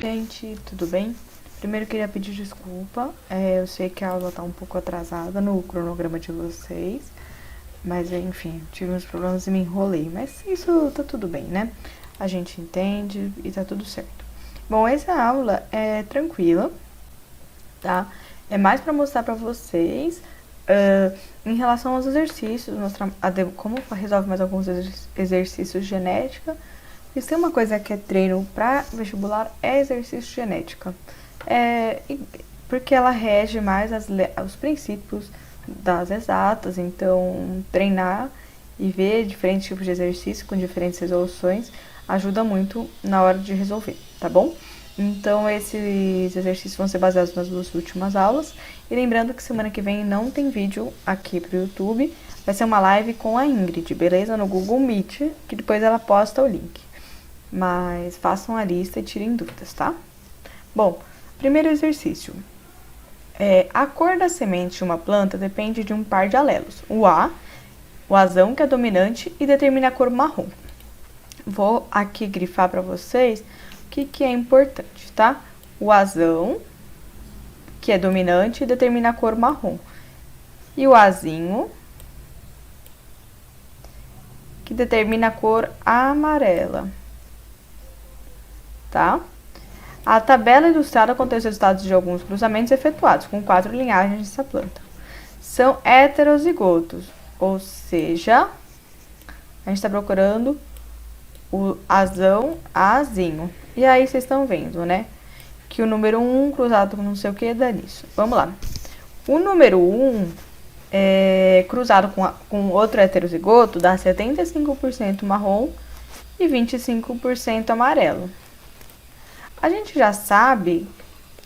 Gente, tudo bem? Primeiro queria pedir desculpa, eu sei que a aula tá um pouco atrasada no cronograma de vocês, mas enfim, tive uns problemas e me enrolei, mas isso tá tudo bem, né? A gente entende e tá tudo certo. Bom, essa aula é tranquila, tá? É mais para mostrar para vocês em relação aos exercícios, mostrar como resolve mais alguns exercícios de genética. E se tem uma coisa que é treino para vestibular, é exercício de genética. Porque ela rege mais os princípios das exatas, então treinar e ver diferentes tipos de exercício com diferentes resoluções ajuda muito na hora de resolver, tá bom? Então esses exercícios vão ser baseados nas duas últimas aulas. E lembrando que semana que vem não tem vídeo aqui pro YouTube, vai ser uma live com a Ingrid, beleza? No Google Meet, que depois ela posta o link. Mas façam a lista e tirem dúvidas, tá? Bom, primeiro exercício. A cor da semente de uma planta depende de um par de alelos. O azão, que é dominante, e determina a cor marrom. Vou aqui grifar para vocês o que é importante, tá? O azão, que é dominante, determina a cor marrom. E o azinho, que determina a cor amarela. Tá? A tabela ilustrada contém os resultados de alguns cruzamentos efetuados com 4 linhagens dessa planta. São heterozigotos, ou seja, a gente está procurando o azão, azinho. E aí vocês estão vendo, né? Que o número 1 cruzado com não sei o que dá nisso. Vamos lá. O número 1 cruzado com outro heterozigoto dá 75% marrom e 25% amarelo. A gente já sabe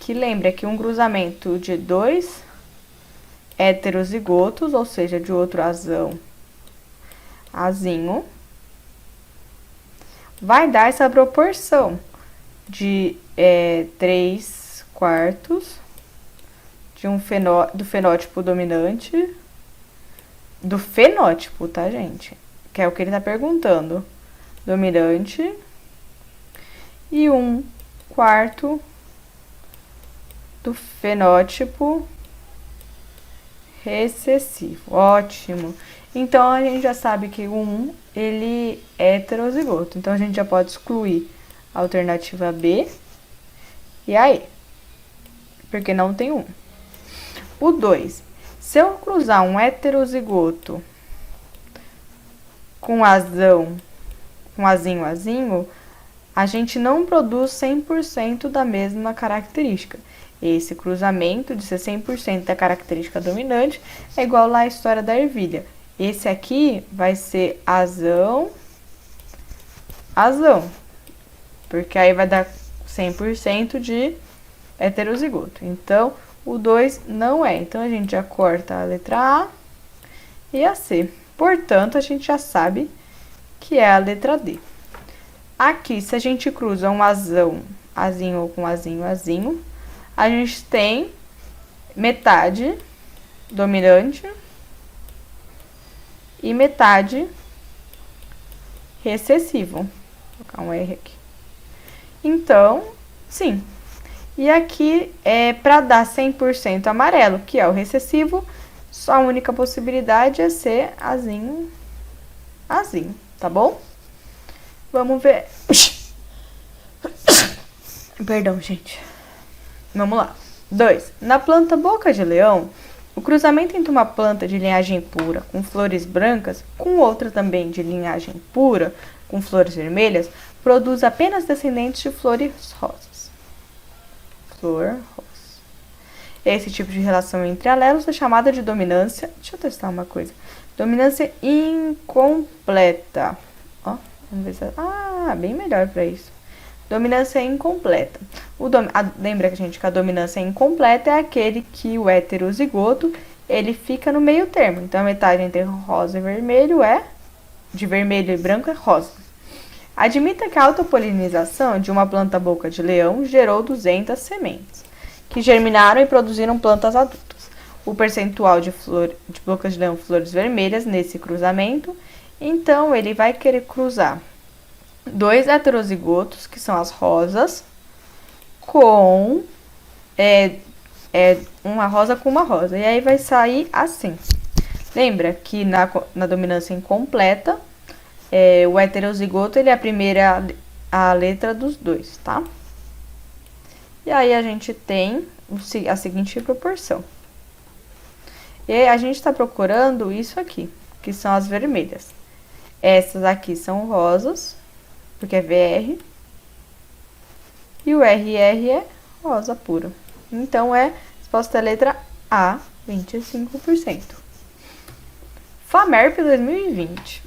que lembra que um cruzamento de dois heterozigotos, ou seja, de outro azão, azinho, vai dar essa proporção de 3 quartos do fenótipo dominante, do fenótipo, tá, gente? Que é o que ele tá perguntando. Dominante e 1/4 do fenótipo recessivo. Ótimo. Então, a gente já sabe que o ele é heterozigoto. Então, a gente já pode excluir a alternativa B. E aí? Porque não tem 1. O 2. Se eu cruzar um heterozigoto com azão, com azinho, a gente não produz 100% da mesma característica. Esse cruzamento de ser 100% da característica dominante é igual lá à história da ervilha. Esse aqui vai ser azão, porque aí vai dar 100% de heterozigoto. Então, o 2 não é. Então, a gente já corta a letra A e a C. Portanto, a gente já sabe que é a letra D. Aqui, se a gente cruza um azinho com azinho, a gente tem metade dominante e metade recessivo. Vou colocar um R aqui. Então, sim. E aqui, para dar 100% amarelo, que é o recessivo, só a única possibilidade é ser azinho, tá bom? Vamos ver. Perdão, gente. Vamos lá. 2. Na planta boca de leão, o cruzamento entre uma planta de linhagem pura com flores brancas com outra também de linhagem pura com flores vermelhas produz apenas descendentes de flores rosas. Flor rosa. Esse tipo de relação entre alelos é chamada de dominância. Deixa eu testar uma coisa. Dominância incompleta. Ó, vamos ver se... bem melhor para isso. Dominância incompleta. Lembra que a dominância incompleta é aquele que o heterozigoto, ele fica no meio termo. Então, a metade entre rosa e vermelho de vermelho e branco é rosa. Admita que a autopolinização de uma planta boca de leão gerou 200 sementes, que germinaram e produziram plantas adultas. O percentual de boca de leão flores vermelhas nesse cruzamento, então ele vai querer cruzar 2 heterozigotos, que são as rosas, com uma rosa com uma rosa. E aí vai sair assim. Lembra que na dominância incompleta, o heterozigoto ele é a letra dos dois, tá? E aí a gente tem a seguinte proporção. E aí a gente está procurando isso aqui, que são as vermelhas. Essas aqui são rosas, porque é VR. E o RR é rosa puro. Então, resposta é a letra A, 25%. FAMERP 2020.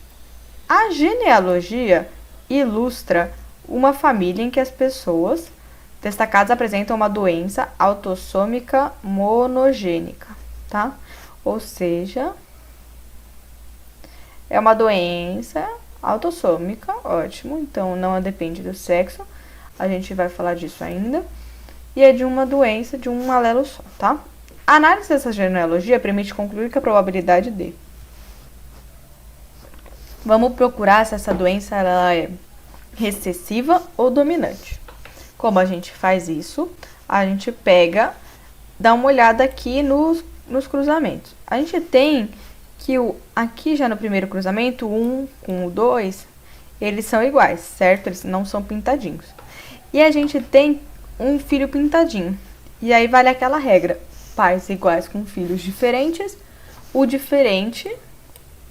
A genealogia ilustra uma família em que as pessoas destacadas apresentam uma doença autossômica monogênica, tá? Ou seja, é uma doença autossômica, ótimo, então não depende do sexo, a gente vai falar disso ainda, e é de uma doença de um alelo só, tá? A análise dessa genealogia permite concluir que a probabilidade de... Vamos procurar se essa doença ela é recessiva ou dominante. Como a gente faz isso? A gente dá uma olhada aqui nos cruzamentos. A gente tem que aqui já no primeiro cruzamento, o 1 com o 2, eles são iguais, certo? Eles não são pintadinhos. E a gente tem um filho pintadinho. E aí vale aquela regra. Pais iguais com filhos diferentes, o diferente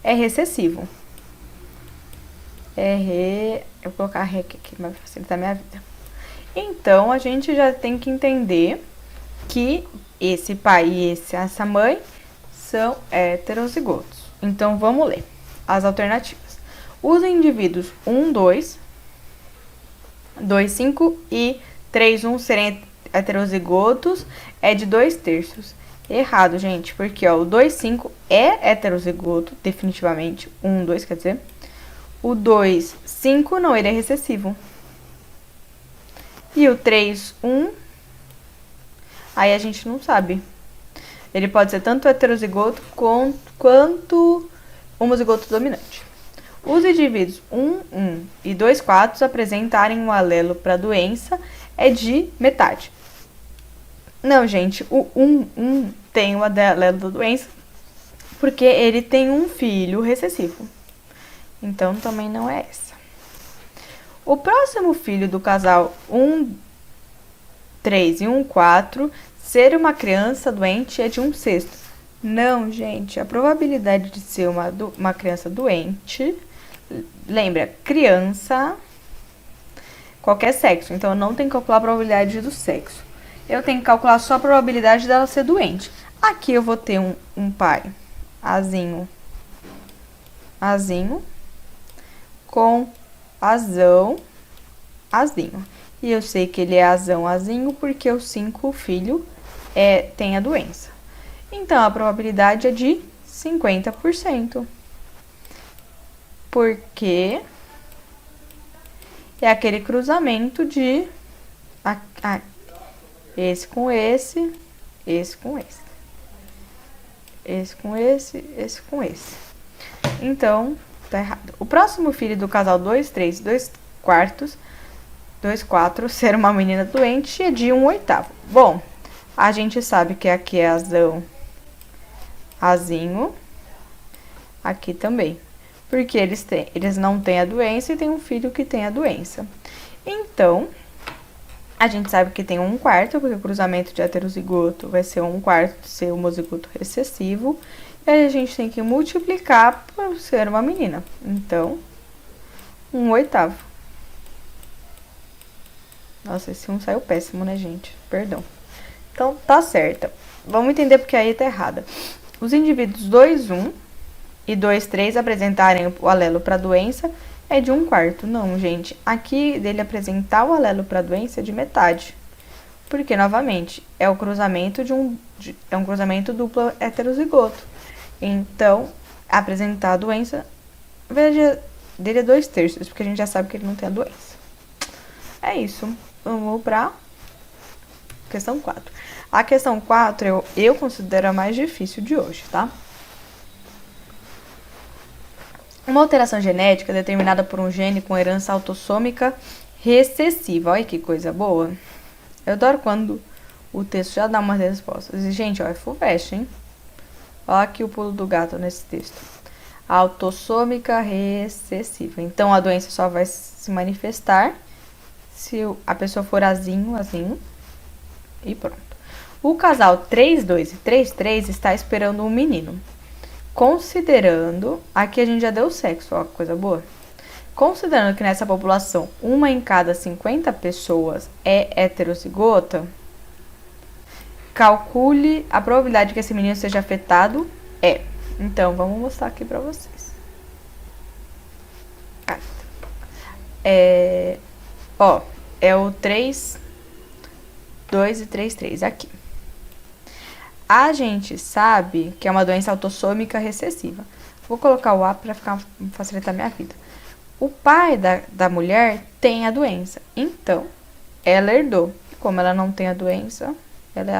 é recessivo. Eu vou colocar REC aqui, vai facilitar a minha vida. Então, a gente já tem que entender que esse pai e essa mãe são heterozigotos. Então, vamos ler as alternativas. Os indivíduos 1, 2, 2, 5 e 3, 1 serem heterozigotos é de 2/3. Errado, gente, porque o 2, 5 é heterozigoto, definitivamente. 1, 2, quer dizer. O 2, 5 não, ele é recessivo. E o 3, 1, aí a gente não sabe. Ele pode ser tanto heterozigoto quanto homozigoto dominante. Os indivíduos 1, 1 e 2, 4 apresentarem um alelo para a doença é de metade. Não, gente, o 1, 1 tem o alelo da doença porque ele tem um filho recessivo. Então, também não é essa. O próximo filho do casal 1, 3 e 1, 4 ser uma criança doente é de 1/6. Não, gente, a probabilidade de ser uma criança doente, lembra, criança, qualquer sexo, então eu não tenho que calcular a probabilidade do sexo. Eu tenho que calcular só a probabilidade dela ser doente. Aqui eu vou ter um pai azinho, com azão, azinho. E eu sei que ele é azão, azinho, porque o 5 filho tem a doença. Então, a probabilidade é de 50%. Porque é aquele cruzamento de esse com esse, esse com esse. Esse com esse, esse com esse. Então, tá errado. O próximo filho do casal 2, 3 e 2 quartos, 2, 4, ser uma menina doente é de 1/8. Bom, a gente sabe que aqui é azão, azinho, aqui também. Porque eles não têm a doença e tem um filho que tem a doença. Então, a gente sabe que tem 1/4, porque o cruzamento de heterozigoto vai ser 1/4 de ser homozigoto recessivo. E aí a gente tem que multiplicar por ser uma menina. Então, 1/8. Nossa, esse 1 saiu péssimo, né, gente? Perdão. Então, tá certa. Vamos entender porque aí tá errada. Os indivíduos 2, 1 e 2, 3 apresentarem o alelo para a doença é de 1/4. Não, gente. Aqui dele apresentar o alelo para a doença é de metade. Porque, novamente, é o cruzamento é um cruzamento duplo heterozigoto. Então, apresentar a doença, veja, dele é 2/3, porque a gente já sabe que ele não tem a doença. É isso. Vamos para questão 4. A questão 4 eu considero a mais difícil de hoje, tá? Uma alteração genética determinada por um gene com herança autossômica recessiva. Olha que coisa boa. Eu adoro quando o texto já dá umas respostas. E, gente, ó, é FUVEST, hein? Olha aqui o pulo do gato nesse texto. Autossômica recessiva. Então, a doença só vai se manifestar se a pessoa for azinho, e pronto. O casal 32 e 33 está esperando um menino. Considerando, aqui a gente já deu sexo, ó, coisa boa. Considerando que nessa população, uma em cada 50 pessoas é heterozigota, calcule a probabilidade de que esse menino seja afetado é. Então, vamos mostrar aqui pra vocês. Ó, é o 3, 2 e 3, 3 aqui. A gente sabe que é uma doença autossômica recessiva. Vou colocar o A para facilitar minha vida. O pai da mulher tem a doença, então ela herdou. Como ela não tem a doença, ela é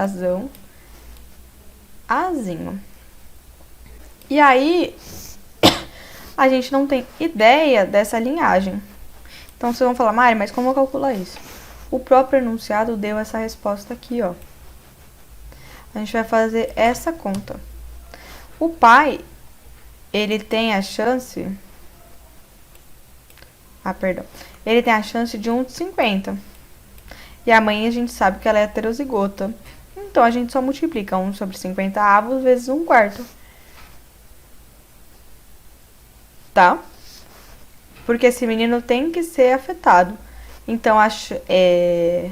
azinho. E aí, a gente não tem ideia dessa linhagem. Então, vocês vão falar, Mari, mas como eu calculo isso? O próprio enunciado deu essa resposta aqui, ó. A gente vai fazer essa conta. O pai, ele tem a chance... Ele tem a chance de 1 de 50. E a mãe, a gente sabe que ela é heterozigota. Então, a gente só multiplica 1 sobre 50 avos vezes 1/4. Tá? Porque esse menino tem que ser afetado. Então, é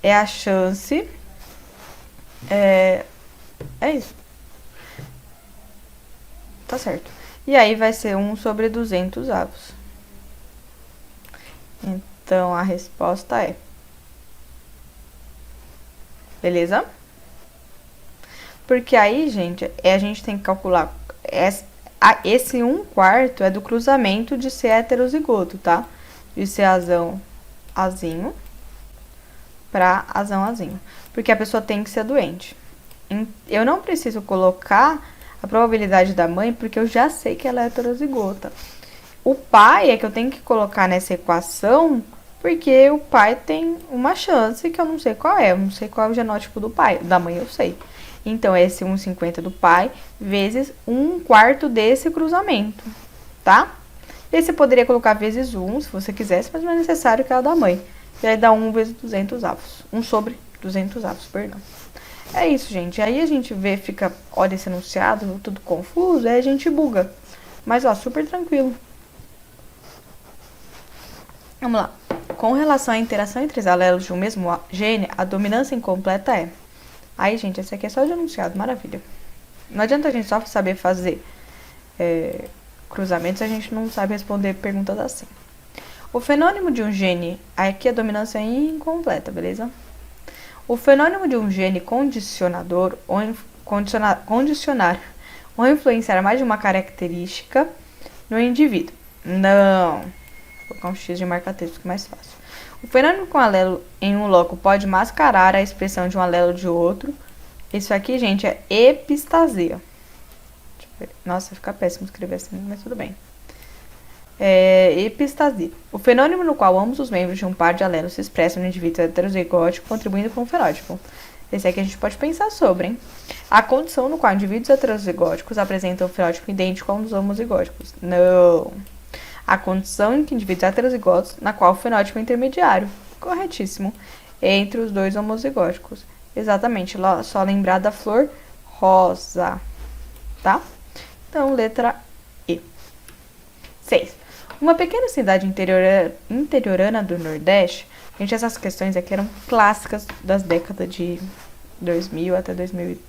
a chance... É isso. Tá certo. E aí vai ser 1 sobre 200 avos. Então, a resposta é... Beleza? Porque aí, gente, a gente tem que calcular... Esse 1/4 é do cruzamento de ser heterozigoto, tá? De ser azinho pra azinho. Porque a pessoa tem que ser doente. Eu não preciso colocar a probabilidade da mãe, porque eu já sei que ela é heterozigota. O pai é que eu tenho que colocar nessa equação, porque o pai tem uma chance que eu não sei qual é. Eu não sei qual é o genótipo do pai. Da mãe eu sei. Então, esse 1/50 do pai vezes 1/4 desse cruzamento, tá? E aí você poderia colocar vezes 1, se você quisesse, mas não é necessário que é o da mãe. E aí dá 1 vezes 200 avos. 1 sobre 200 avos, perdão. É isso, gente. Aí a gente olha esse enunciado, tudo confuso, aí a gente buga. Mas, ó, super tranquilo. Vamos lá. Com relação à interação entre os alelos de um mesmo gene, a dominância incompleta é... Aí, gente, esse aqui é só de enunciado, maravilha. Não adianta a gente só saber fazer cruzamentos, a gente não sabe responder perguntas assim. O fenômeno de um gene... Aqui a dominância é incompleta, beleza? O fenômeno de um gene condicionador ou condicionar ou influenciar mais de uma característica no indivíduo. Não. Vou colocar um X de marca-texto que é mais fácil. O fenômeno com alelo em um loco pode mascarar a expressão de um alelo de outro. Isso aqui, gente, é epistasia. Nossa, fica péssimo escrever assim, mas tudo bem. Epistasia. O fenômeno no qual ambos os membros de um par de alelos se expressam no indivíduo heterozigótico, contribuindo com o fenótipo. Esse aqui a gente pode pensar sobre, hein? A condição no qual indivíduos heterozigóticos apresentam um fenótipo idêntico a um dos homozigóticos. Não. A condição em que indivíduos heterozigotos, na qual o fenótipo é intermediário. Corretíssimo. Entre os dois homozigóticos. Exatamente. Só lembrar da flor rosa. Tá? Então, letra E. 6. Uma pequena cidade interiorana do Nordeste. Gente, essas questões aqui eram clássicas das décadas de 2000 até 2010.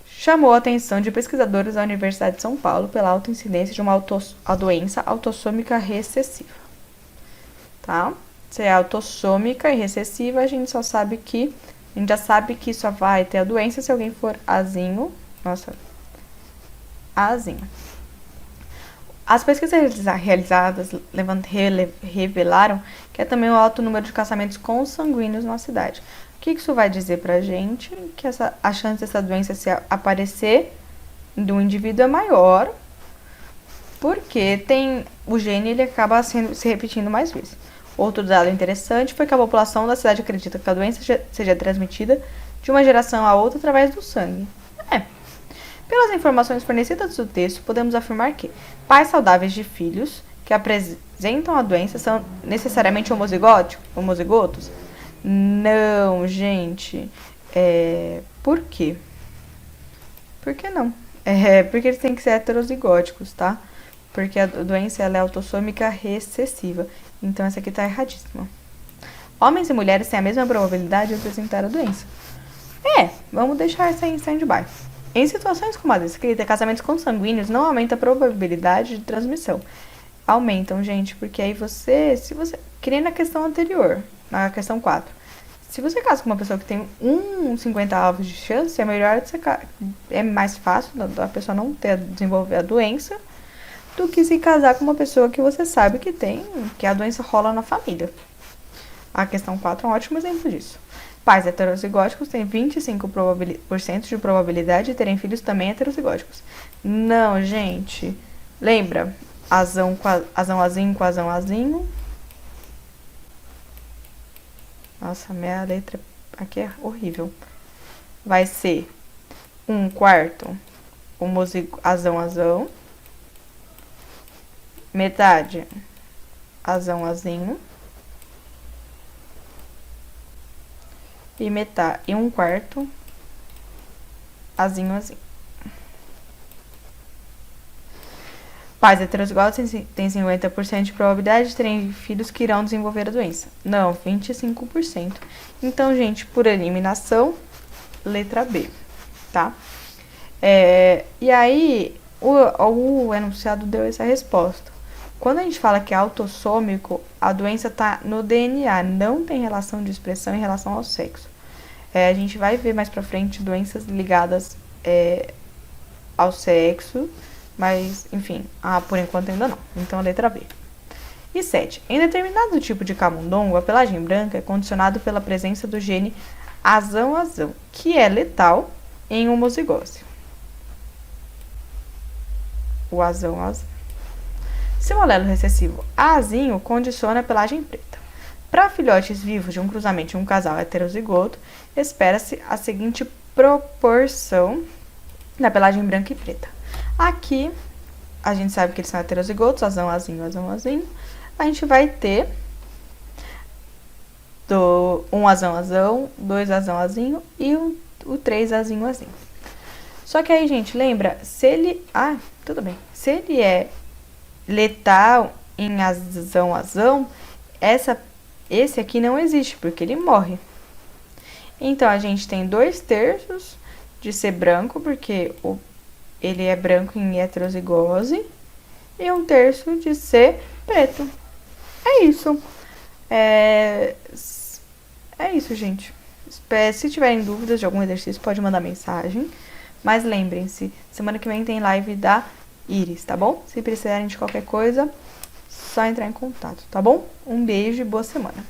Chamou a atenção de pesquisadores da Universidade de São Paulo pela alta incidência de uma doença autossômica recessiva. Tá? Se é autossômica e recessiva, a gente já sabe que só vai ter a doença se alguém for azinho. As pesquisas realizadas revelaram que é também o alto número de casamentos consanguíneos na cidade. O que isso vai dizer pra gente? Que a chance dessa doença aparecer do indivíduo é maior, porque o gene ele acaba se repetindo mais vezes. Outro dado interessante foi que a população da cidade acredita que a doença seja transmitida de uma geração a outra através do sangue. Pelas informações fornecidas no texto, podemos afirmar que pais saudáveis de filhos que apresentam a doença são necessariamente homozigotos? Não, gente. Por quê? Por que não? Porque eles têm que ser heterozigóticos, tá? Porque a doença ela é autossômica recessiva. Então essa aqui tá erradíssima. Homens e mulheres têm a mesma probabilidade de apresentar a doença. Vamos deixar essa em stand-by. Em situações como a descrita, casamentos consanguíneos não aumentam a probabilidade de transmissão. Aumentam, gente, porque aí se você, que nem na questão anterior, na questão 4, se você casa com uma pessoa que tem 50 avos de chance, é mais fácil da pessoa não desenvolver a doença do que se casar com uma pessoa que você sabe que a doença rola na família. A questão 4 é um ótimo exemplo disso. Pais heterozigóticos têm 25% de probabilidade de terem filhos também heterozigóticos. Não, gente. Lembra? Azão, azinho com azão, azinho. Nossa, minha letra aqui é horrível. Vai ser 1/4 azão, azão. Metade azão, azinho. E 1/4 azinho, azinho. Pais heterozigóticos têm 50% de probabilidade de terem filhos que irão desenvolver a doença. Não, 25%. Então, gente, por eliminação, letra B, tá? E aí, o enunciado deu essa resposta. Quando a gente fala que é autossômico, a doença está no DNA, não tem relação de expressão em relação ao sexo. A gente vai ver mais pra frente doenças ligadas ao sexo, mas, enfim, por enquanto ainda não. Então, a letra B. E 7. Em determinado tipo de camundongo, a pelagem branca é condicionada pela presença do gene azão-azão, que é letal em homozigose. O azão-azão. Seu alelo recessivo azinho condiciona a pelagem preta. Para filhotes vivos de um cruzamento de um casal heterozigoto, espera-se a seguinte proporção na pelagem branca e preta. Aqui, a gente sabe que eles são heterozigotos, azão, azinho, azão, azinho. A gente vai ter um azão, azão, 2 azão, azinho e o 3 azinho, azinho. Só que aí, gente, lembra, se ele é letal em azão, azão, esse aqui não existe, porque ele morre. Então, a gente tem 2/3 de ser branco, porque ele é branco em heterozigose, e 1/3 de ser preto. É isso. É isso, gente. Se tiverem dúvidas de algum exercício, pode mandar mensagem. Mas lembrem-se, semana que vem tem live da Iris, tá bom? Se precisarem de qualquer coisa, só entrar em contato, tá bom? Um beijo e boa semana.